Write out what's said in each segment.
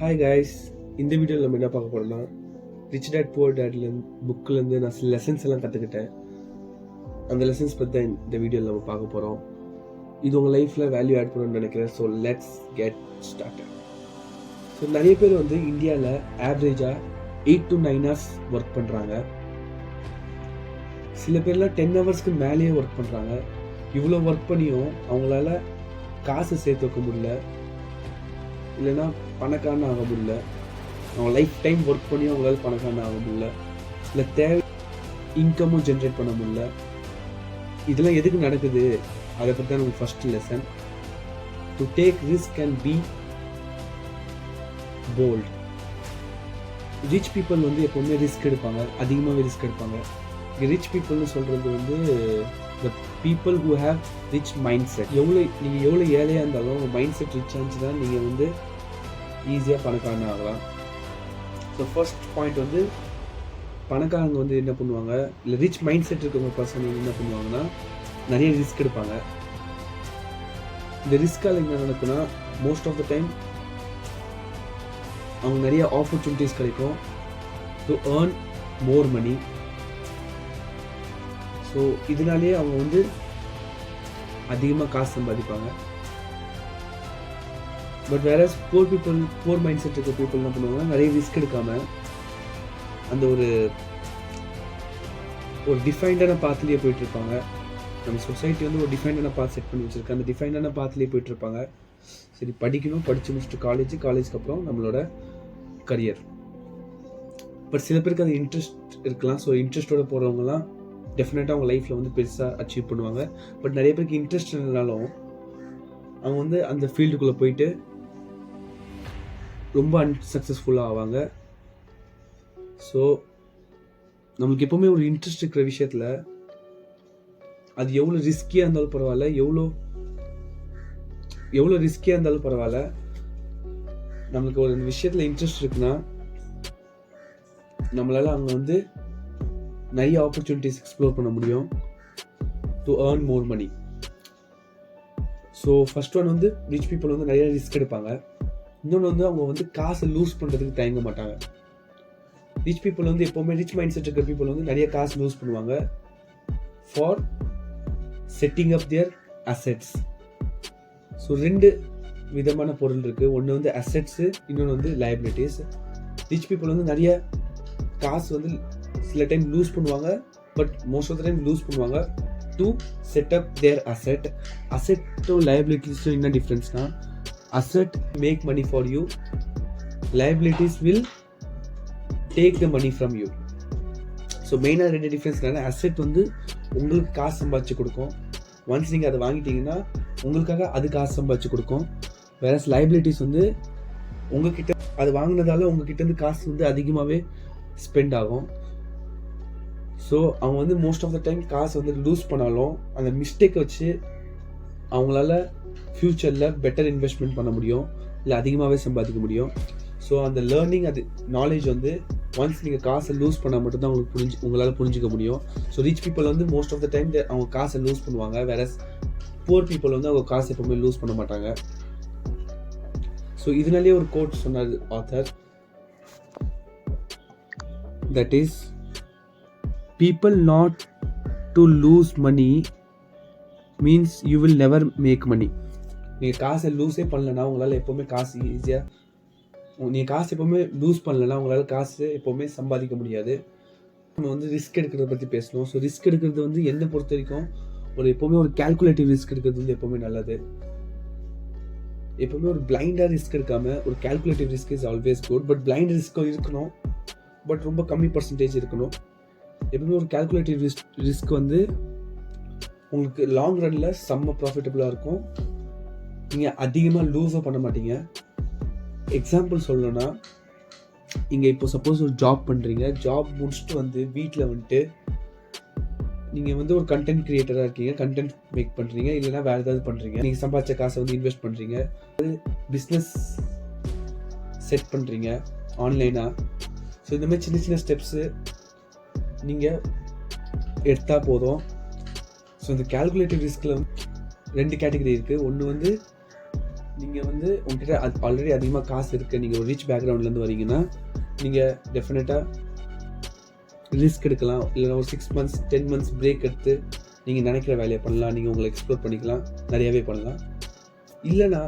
Hi guys, இந்த வீடியோவில் நம்ம என்ன பார்க்க போகிறோம்னா ரிச் டேட் புவர் டேட்லேருந்து புக்கிலேருந்து நான் சில லெசன்ஸ் எல்லாம் கற்றுக்கிட்டேன். அந்த லெசன்ஸ் பற்றி தான் இந்த வீடியோவில் நம்ம பார்க்க போகிறோம். இது உங்கள் லைஃப்பில் வேல்யூ ஆட் பண்ணணும்னு நினைக்கிறேன். So let's get started. So நிறைய பேர் வந்து இந்தியாவில் ஆவரேஜாக 8 to 9 hours ஒர்க் பண்ணுறாங்க. சில பேர்லாம் 10 hours மேலேயே ஒர்க் பண்ணுறாங்க. இவ்வளோ ஒர்க் பண்ணியும் அவங்களால காசு சேர்த்து வைக்க முடியல, இல்லைன்னா பணக்காரன் ஆக முடியல. அவங்க லைஃப் டைம் ஒர்க் பண்ணி அவங்களால பணக்காரன் ஆக முடியல, இல்லை தேவை இன்கமும் ஜென்ரேட் பண்ண முடியல. இதெல்லாம் எதுக்கு நடக்குது? அதை பற்றி தான் நமக்கு first lesson. To take risk and B bolt. Rich people வந்து எப்போவுமே ரிஸ்க் எடுப்பாங்க, அதிகமாகவே ரிஸ்க் எடுப்பாங்க. ரிச் பீப்புள்னு சொல்கிறது வந்து the people who have rich mind set. நீங்கள் எவ்வளோ ஏழையாக இருந்தாலும் உங்கள் மைண்ட் செட் ரிச் ஆச்சுன்னா நீங்கள் வந்து ஈஸியாக பணக்காரன் ஆகலாம். ஸோ ஃபர்ஸ்ட் பாயிண்ட் வந்து பணக்காரங்க வந்து என்ன பண்ணுவாங்க, இல்லை ரிச் மைண்ட் செட் இருக்கிறவங்க பர்சன் வந்து என்ன பண்ணுவாங்கன்னா நிறைய ரிஸ்க் எடுப்பாங்க. இந்த ரிஸ்கால் என்ன நடக்குன்னா மோஸ்ட் ஆஃப் த டைம் அவங்க நிறைய ஆப்பர்ச்சுனிட்டிஸ் கிடைக்கும் to earn more money. So இதனாலேயே அவங்க வந்து அதிகமாக காசு சம்பாதிப்பாங்க. பட் வேற போர் மைண்ட் செட் இருக்க பீப்புள் என்ன பண்ணுவாங்க, நிறைய ரிஸ்க் எடுக்காமல் அந்த ஒரு டிஃபைன்டான பாத்லேயே போயிட்டு இருப்பாங்க. நம்ம சொசைட்டி வந்து ஒரு டிஃபைன்டான பாத் செட் பண்ணி வச்சிருக்கு. அந்த டிஃபைன்டான பாத்லேயே போயிட்டு இருப்பாங்க. சரி, படிக்கணும், படித்து முடிச்சுட்டு காலேஜ்க்கு அப்புறம் நம்மளோட கரியர். பட் சில பேருக்கு அது இன்ட்ரெஸ்ட் இருக்கலாம். ஸோ இன்ட்ரெஸ்டோட போகிறவங்கலாம் டெஃபினட்டாக அவங்க லைஃப்பில் வந்து பெருசாக அச்சீவ் பண்ணுவாங்க. பட் நிறைய பேருக்கு இன்ட்ரெஸ்ட் இருந்தாலும் அவங்க வந்து அந்த ஃபீல்டுக்குள்ளே போயிட்டு ரொம்ப அன்சக்ஸஸ்ஃபுல்லாக ஆவாங்க. ஸோ நம்மளுக்கு எப்போவுமே ஒரு இன்ட்ரெஸ்ட் இருக்கிற விஷயத்தில் அது எவ்வளோ ரிஸ்கியாக இருந்தாலும் பரவாயில்ல, எவ்வளோ ரிஸ்கியாக இருந்தாலும் பரவாயில்ல, நம்மளுக்கு ஒரு விஷயத்தில் இன்ட்ரெஸ்ட் இருக்குன்னா நம்மளால் அங்கே வந்து நிறைய ஆப்பர்ச்சுனிட்டிஸ் எக்ஸ்ப்ளோர் பண்ண முடியும் to earn more money. So first one வந்து ரிச் பீப்புள் வந்து நிறைய ரிஸ்க் எடுப்பாங்க. இன்னொன்று வந்து அவங்க வந்து காசை லூஸ் பண்ணுறதுக்கு தயங்க மாட்டாங்க. ரிச் பீப்புள் வந்து எப்போவுமே ரிச் மைண்ட் செட் இருக்கிற பீப்புள் வந்து நிறைய காசு லூஸ் பண்ணுவாங்க for setting up their assets. So 2 விதமான பொருள் இருக்குது. ஒன்று வந்து அசெட்ஸு, இன்னொன்று வந்து லைபிலிட்டிஸ். ரிச் பீப்புள் வந்து நிறைய காசு வந்து சில டைம் லூஸ் பண்ணுவாங்க, but most of the time lose பண்ணுவாங்க to set up their asset. அசெட்டும் லைபிலிட்டிஸும் என்ன டிஃப்ரென்ஸ்னா, asset make money for you, liabilities will take the money from you. So மெயினாக 2 டிஃப்ரென்ஸ் என்னன்னா, அசெட் வந்து உங்களுக்கு காசு சம்பாதிச்சு கொடுக்கும். ஒன்ஸ் நீங்கள் அதை வாங்கிட்டீங்கன்னா உங்களுக்காக அது காசு சம்பாதிச்சு கொடுக்கும். வேற லைபிலிட்டிஸ் வந்து உங்ககிட்ட அது வாங்கினதால உங்ககிட்ட இருந்து காசு வந்து அதிகமாகவே ஸ்பெண்ட் ஆகும். ஸோ அவங்க வந்து மோஸ்ட் ஆஃப் த டைம் காசு வந்து லூஸ் பண்ணாலும் அந்த மிஸ்டேக்கை வச்சு அவங்களால ஃப்யூச்சரில் பெட்டர் இன்வெஸ்ட்மெண்ட் பண்ண முடியும், இல்லை அதிகமாகவே சம்பாதிக்க முடியும். ஸோ அந்த லேர்னிங், அது நாலேஜ் வந்து ஒன்ஸ் நீங்கள் காசை லூஸ் பண்ணால் மட்டும்தான் உங்களால் புரிஞ்சிக்க முடியும். ஸோ ரிச் பீப்புள் வந்து மோஸ்ட் ஆஃப் த டைம் அவங்க காசை லூஸ் பண்ணுவாங்க. வேற புவர் பீப்புள் வந்து அவங்க காசை எப்பவுமே லூஸ் பண்ண மாட்டாங்க. ஸோ இதனாலேயே ஒரு கோட் சொன்னார் author, that is people not to lose money means you will never make money. நீங்கள் காசை லூஸே பண்ணலன்னா உங்களால் எப்போவுமே காசு ஈஸியாக, நீங்கள் காசு எப்போவுமே லூஸ் பண்ணலன்னா உங்களால் காசு எப்போவுமே சம்பாதிக்க முடியாது. நம்ம வந்து ரிஸ்க் எடுக்கிறத பற்றி பேசணும். ஸோ ரிஸ்க் எடுக்கிறது வந்து என்னை பொறுத்த வரைக்கும் எப்போவுமே ஒரு கால்குலேட்டிவ் ரிஸ்க் எடுக்கிறது வந்து எப்போவுமே நல்லது. எப்போவுமே ஒரு பிளைண்டாக ரிஸ்க் எடுக்காமல் ஒரு calculative risk is always good. But blind ரிஸ்க்கும் இருக்கணும், பட் ரொம்ப கம்மி பர்சன்டேஜ் இருக்கணும். எப்பவுமே ஒரு கால்குலேட்டிவ் ரிஸ்க் வந்து உங்களுக்கு லாங் ரன்னில் செம்ம ப்ராஃபிட்டபுளாக இருக்கும். நீங்கள் அதிகமாக லூஸும் பண்ண மாட்டீங்க. எக்ஸாம்பிள் சொல்லணும்னா, நீங்கள் இப்போ சப்போஸ் ஒரு ஜாப் பண்ணுறீங்க, ஜாப் முடிச்சுட்டு வந்து வீட்டில் வந்துட்டு நீங்கள் வந்து ஒரு கண்டென்ட் கிரியேட்டராக இருக்கீங்க, கண்டென்ட் மேக் பண்ணுறீங்க, இல்லைன்னா வேறு ஏதாவது பண்ணுறீங்க. நீங்கள் சம்பாதிச்ச காசை வந்து இன்வெஸ்ட் பண்ணுறீங்க, பிஸ்னஸ் செட் பண்ணுறீங்க ஆன்லைனாக. ஸோ இந்த மாதிரி சின்ன சின்ன ஸ்டெப்ஸு நீங்கள் எடுத்தால் போதும். ஸோ இந்த கால்குலேட்டிவ் ரிஸ்கில் 2 கேட்டகரி இருக்குது. ஒன்று வந்து நீங்கள் வந்து உங்ககிட்ட ஆல்ரெடி அதிகமாக காசு இருக்குது, நீங்கள் ஒரு ரிச் பேக்ரவுண்ட்லேருந்து வரீங்கன்னா நீங்கள் டெஃபினட்டாக ரிஸ்க் எடுக்கலாம். இல்லைனா ஒரு 6 months 10 months பிரேக் எடுத்து நீங்கள் நினைக்கிற வேலையை பண்ணலாம், நீங்கள் உங்களை எக்ஸ்ப்ளோர் பண்ணிக்கலாம், நிறையாவே பண்ணலாம். இல்லைனா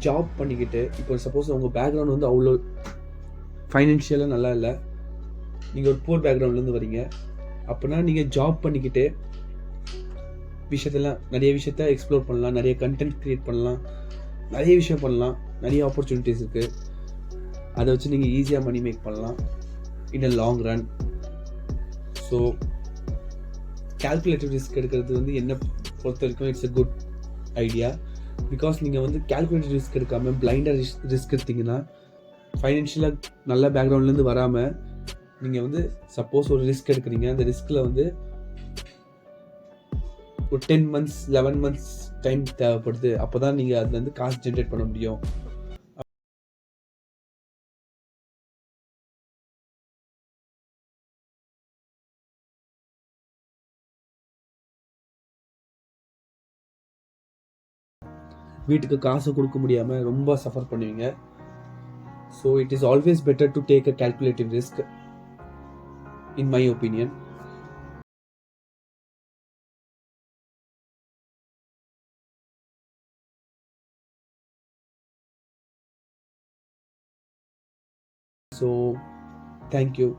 ஜாப் பண்ணிக்கிட்டு, இப்போ சப்போஸ் உங்கள் பேக்ரவுண்ட் வந்து அவ்வளோ ஃபைனான்ஷியலாக நல்லா இல்லை, நீங்கள் ஒரு புவர் பேக்ரவுண்ட்லேருந்து வரீங்க அப்படின்னா நீங்கள் ஜாப் பண்ணிக்கிட்டு நிறைய விஷயத்த எக்ஸ்ப்ளோர் பண்ணலாம், நிறைய கண்டென்ட் க்ரியேட் பண்ணலாம், நிறைய விஷயம் பண்ணலாம், நிறைய ஆப்பர்ச்சுனிட்டிஸ் இருக்குது. அதை வச்சு நீங்கள் ஈஸியாக மணி மேக் பண்ணலாம் in a long run. So calculative risk எடுக்கிறது வந்து என்ன பொறுத்த வரைக்கும் it's a good idea. Because நீங்கள் வந்து கால்குலேட்டிவ் ரிஸ்க் எடுக்காமல் பிளைண்டாக ரிஸ்க் எடுத்தீங்கன்னா, ஃபைனான்ஷியலாக நல்ல பேக்ரவுண்ட்லேருந்து வராமல் நீங்கள் வந்து சப்போஸ் ஒரு ரிஸ்க் எடுக்கிறீங்க, அந்த ரிஸ்கில் வந்து ஒரு 10 months 11 months டைம் தேவைப்படுது. அப்போ தான் நீங்கள் அதுலேருந்து காசு ஜென்ரேட் பண்ண முடியும். வீட்டுக்கு காசு கொடுக்க முடியாமல் ரொம்ப சஃபர் பண்ணுவீங்க. So it is always better to take a calculative risk in my opinion. So thank you.